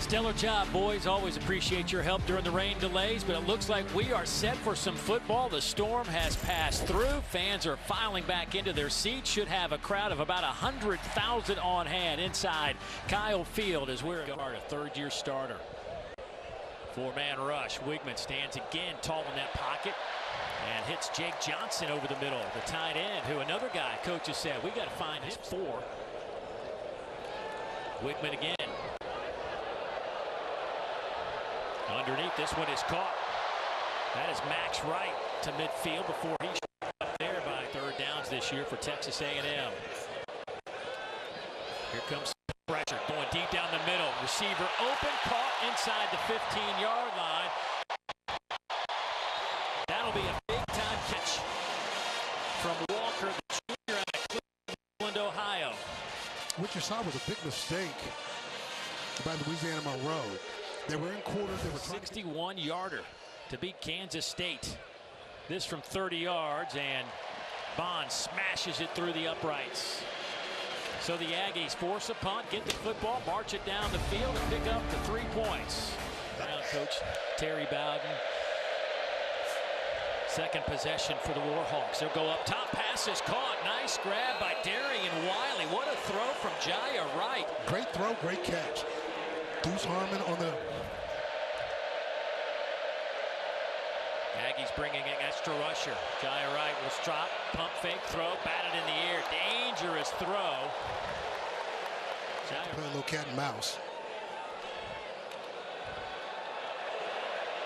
Stellar job, boys. Always appreciate your help during the rain delays, but it looks like we are set for some football. The storm has passed through. Fans are filing back into their seats. Should have a crowd of about 100,000 on hand inside Kyle Field as we're a third-year starter. Four-man rush. Wigman stands again tall in that pocket and hits Jake Johnson over the middle, the tight end, who another guy coaches said we got to find his four. Wigman again. Underneath, this one is caught. That is Max Wright to midfield before he shot up there by third downs this year for Texas A&M. Here comes pressure going deep down the middle. Receiver open, caught inside the 15-yard line. That'll be a big-time catch from Walker, the junior out of Cleveland, Ohio. What you saw was a big mistake by Louisiana-Monroe. They were in quarters. They were 61-yarder to beat Kansas State. This from 30 yards, and Bond smashes it through the uprights. So the Aggies force a punt, get the football, march it down the field, and pick up the 3 points. Now coach Terry Bowden. Second possession for the Warhawks. They'll go up top. Pass is caught. Nice grab by Darian Wiley. What a throw from Jaya Wright. Great throw, great catch. Deuce Harmon on the... Aggies bringing an extra rusher. Jaya Wright will drop, pump fake, throw, batted in the air. Dangerous throw. Play a little cat and mouse.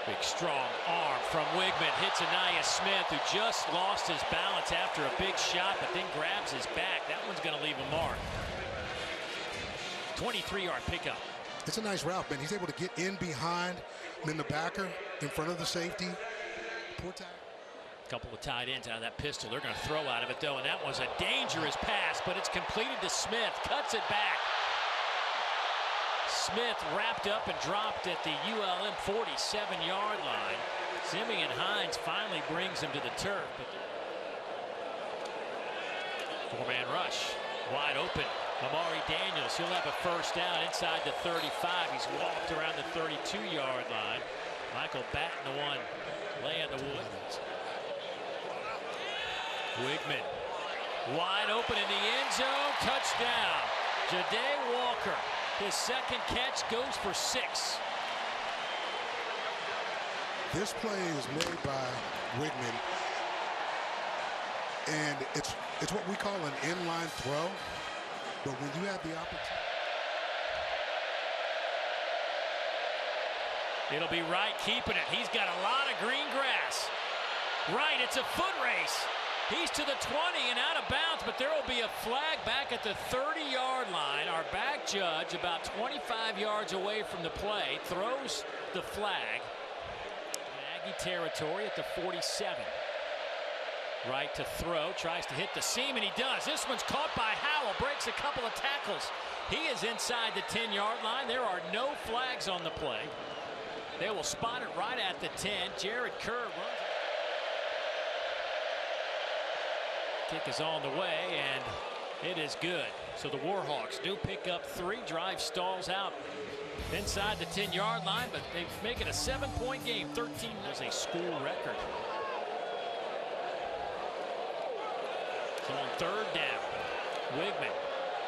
Big strong arm from Wigman. Hits Anaya Smith, who just lost his balance after a big shot, but then grabs his back. That one's going to leave a mark. 23-yard pickup. It's a nice route, man. He's able to get in behind, and then the backer in front of the safety. Poor time. Couple of tight ends out of that pistol. They're going to throw out of it, though, and that was a dangerous pass, but it's completed to Smith. Cuts it back. Smith wrapped up and dropped at the ULM 47-yard line. Simeon Hines finally brings him to the turf. Four-man rush. Wide open. Amari Daniels, he'll have a first down inside the 35. He's walked around the 32-yard line. Michael Batten, the one laying the wood. Wigman, wide open in the end zone, touchdown. Ja'Day Walker, his second catch goes for 6. This play is made by Wigman, and it's what we call an inline throw. But when you have the opportunity, it'll be Wright keeping it. He's got a lot of green grass. Wright, it's a foot race. He's to the 20 and out of bounds, but there will be a flag back at the 30-yard line. Our back judge, about 25 yards away from the play, throws the flag. Aggie territory at the 47. Right to throw, tries to hit the seam, and he does. This one's caught by Howell, breaks a couple of tackles. He is inside the 10-yard line. There are no flags on the play. They will spot it right at the 10. Jared Kerr runs. Kick is on the way, and it is good. So the Warhawks do pick up 3. Drive stalls out inside the 10-yard line, but they make it a 7-point game. 13 is a school record. So on third down, Wigman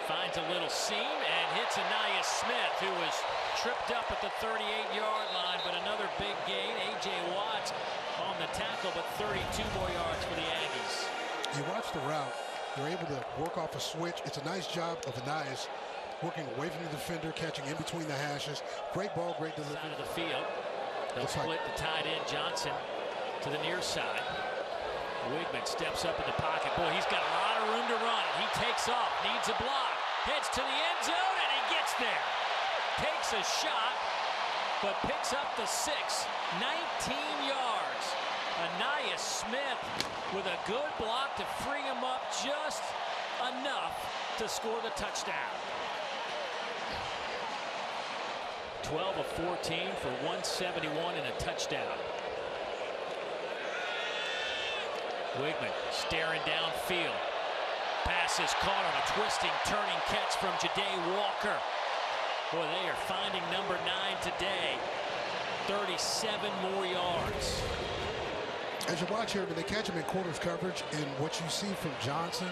finds a little seam and hits Anaya Smith, who was tripped up at the 38-yard line, but another big gain. A.J. Watts on the tackle, but 32 more yards for the Aggies. You watch the route. You're able to work off a switch. It's a nice job of Anais working away from the defender, catching in between the hashes. Great ball, great delivery. Side of the field. They'll split the tight end Johnson to the near side. Wigman steps up in the pocket. Boy, he's got a lot of room to run. He takes off, needs a block, heads to the end zone, and he gets there. Takes a shot, but picks up the 6. 19 yards. Anaya Smith with a good block to free him up just enough to score the touchdown. 12 of 14 for 171 and a touchdown. Wigman staring downfield. Pass is caught on a twisting, turning catch from Ja'Day Walker. Boy, they are finding number 9 today. 37 more yards. As you watch here, when they catch him in quarters coverage, and what you see from Johnson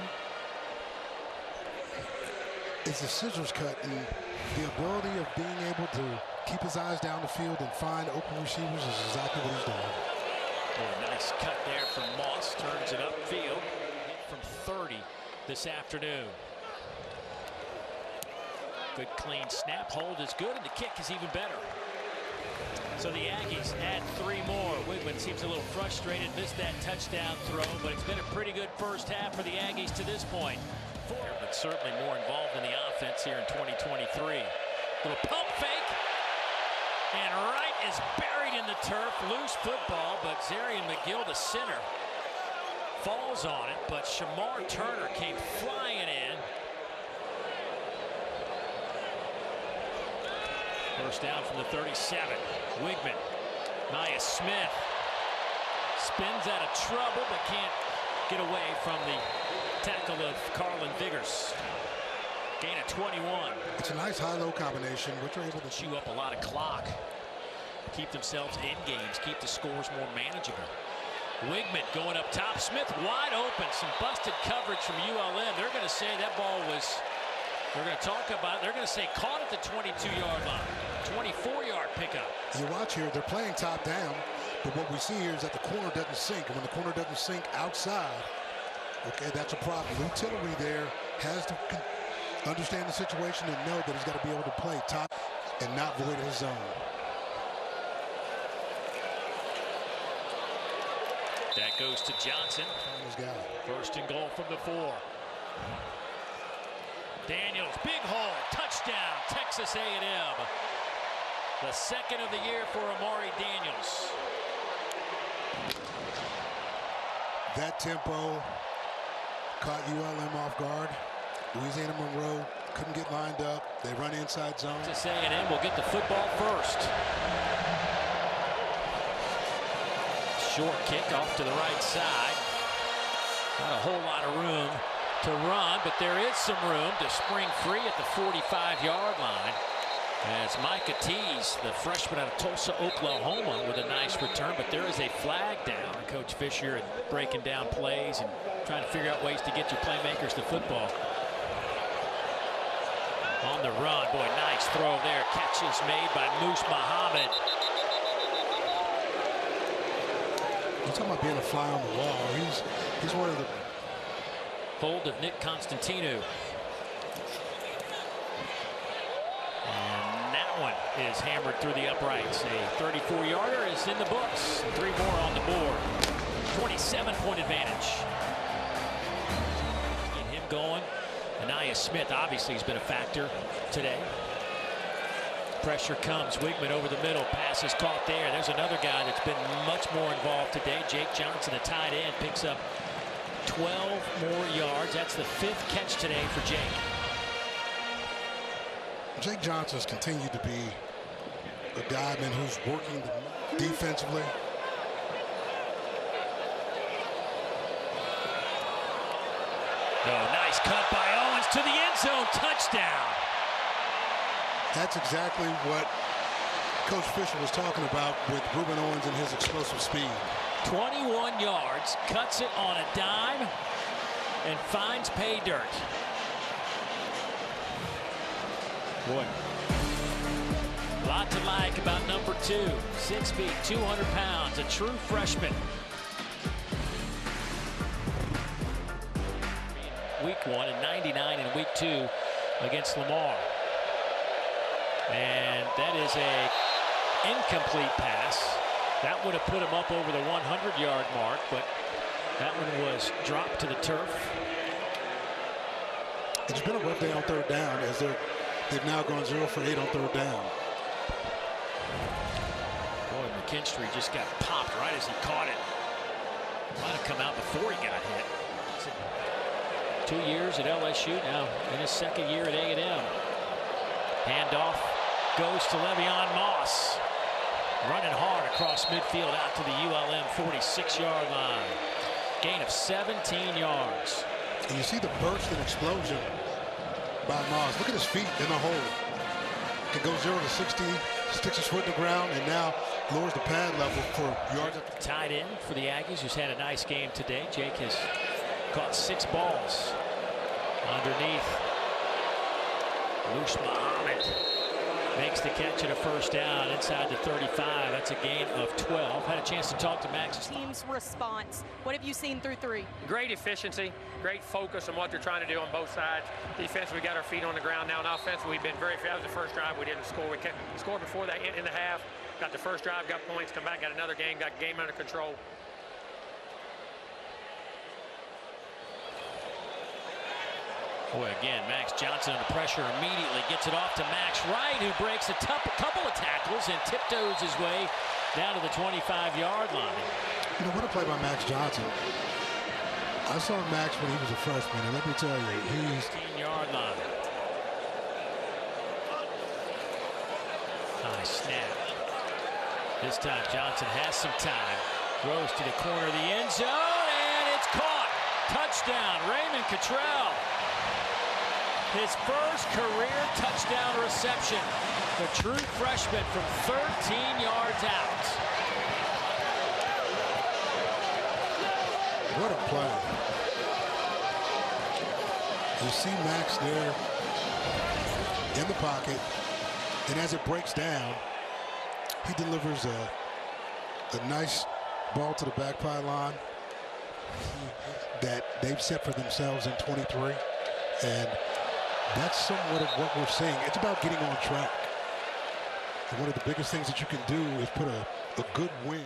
is the scissors cut and the ability of being able to keep his eyes down the field and find open receivers is exactly what he's doing. Boy, nice cut there from Moss. Turns it upfield. From 30 this afternoon. Good clean snap. Hold is good, and the kick is even better. So the Aggies add 3 more. Wigman seems a little frustrated, missed that touchdown throw, but it's been a pretty good first half for the Aggies to this point. But certainly more involved in the offense here in 2023. Little pump fake, and Wright is buried in the turf. Loose football, but Zarian McGill, the center, falls on it, but Shamar Turner came flying in. First down from the 37. Wigman. Nia Smith spins out of trouble, but can't get away from the tackle of Carlin Biggers. Gain of 21. It's a nice high-low combination, which are able to chew up a lot of clock. Keep themselves in games, keep the scores more manageable. Wigman going up top. Smith wide open. Some busted coverage from ULM. They're going to say that ball was, they're going to talk about it. They're going to say caught at the 22-yard line. 24-yard pickup. You watch here, they're playing top down, but what we see here is that the corner doesn't sink. And when the corner doesn't sink outside, okay, that's a problem. Lou Tillery there has to understand the situation and know that he's got to be able to play top and not void his zone. That goes to Johnson. First and goal from the 4. Daniels, big hole, touchdown, Texas A&M. The second of the year for Amari Daniels. That tempo caught ULM off guard. Louisiana-Monroe couldn't get lined up. They run inside zone. Texas A&M will get the football first. Short kick off to the right side. Not a whole lot of room to run, but there is some room to spring free at the 45-yard line. As Micah Tees, the freshman out of Tulsa, Oklahoma, with a nice return, but there is a flag down. Coach Fisher breaking down plays and trying to figure out ways to get your playmakers the football. On the run, boy, nice throw there. Catch is made by Moose Muhammad. You're talking about being a fly on the wall. He's one of the hold of Nick Constantino. And that one is hammered through the uprights. A 34-yarder is in the books. 3 more on the board. 27-point advantage. Get him going. Ania Smith obviously has been a factor today. Pressure comes. Wigman over the middle. Pass is caught there. There's another guy that's been much more involved today. Jake Johnson, a tight end, picks up 12 more yards. That's the 5th catch today for Jake. Jake Johnson's continued to be a guy, man, who's working defensively. Nice cut by Owens to the end zone. Touchdown. That's exactly what Coach Fisher was talking about with Ruben Owens and his explosive speed. 21 yards, cuts it on a dime, and finds pay dirt. Boy, a lot to like about number 2. 6 feet, 200 pounds, a true freshman. Week 1 and 99 in week 2 against Lamar. And that is a incomplete pass. That would have put him up over the 100-yard mark, but that one was dropped to the turf. It's been a rough day on 3rd down as they've now gone 0 for 8 on 3rd down. Boy, McKinstry just got popped right as he caught it. Might have come out before he got hit. 2 years at LSU, now in his 2nd year at A&M. Handoff goes to Le'Veon Moss. Running hard across midfield out to the ULM 46-yard line. Gain of 17 yards. And you see the burst and explosion by Moss. Look at his feet in the hole. can go 0 to 60, sticks his foot in the ground, and now lowers the pad level for yards. Tight end for the Aggies, who's had a nice game today. Jake has caught 6 balls underneath. Lush Muhammad makes the catch at a first down inside the 35. That's a gain of 12. Had a chance to talk to Max. Team's response. What have you seen through 3? Great efficiency, great focus on what they're trying to do on both sides. Defense, we got our feet on the ground now. And offense, we've been very. That was the first drive we didn't score. We scored before that in the half. Got the first drive, got points, come back, got another game, got game under control. Boy, again, Max Johnson under pressure immediately gets it off to Max Wright, who breaks a couple of tackles and tiptoes his way down to the 25-yard line. You know, what a play by Max Johnson. I saw Max when he was a freshman, and let me tell you, he's 15-yard line. Nice snap. This time Johnson has some time. Throws to the corner of the end zone, and it's caught. Touchdown, Raymond Cottrell. His first career touchdown reception. The true freshman from 13 yards out. What a play. You see Max there in the pocket, and as it breaks down, he delivers a nice ball to the back pylon that they've set for themselves in 23. And that's somewhat of what we're seeing. It's about getting on track. And one of the biggest things that you can do is put a good win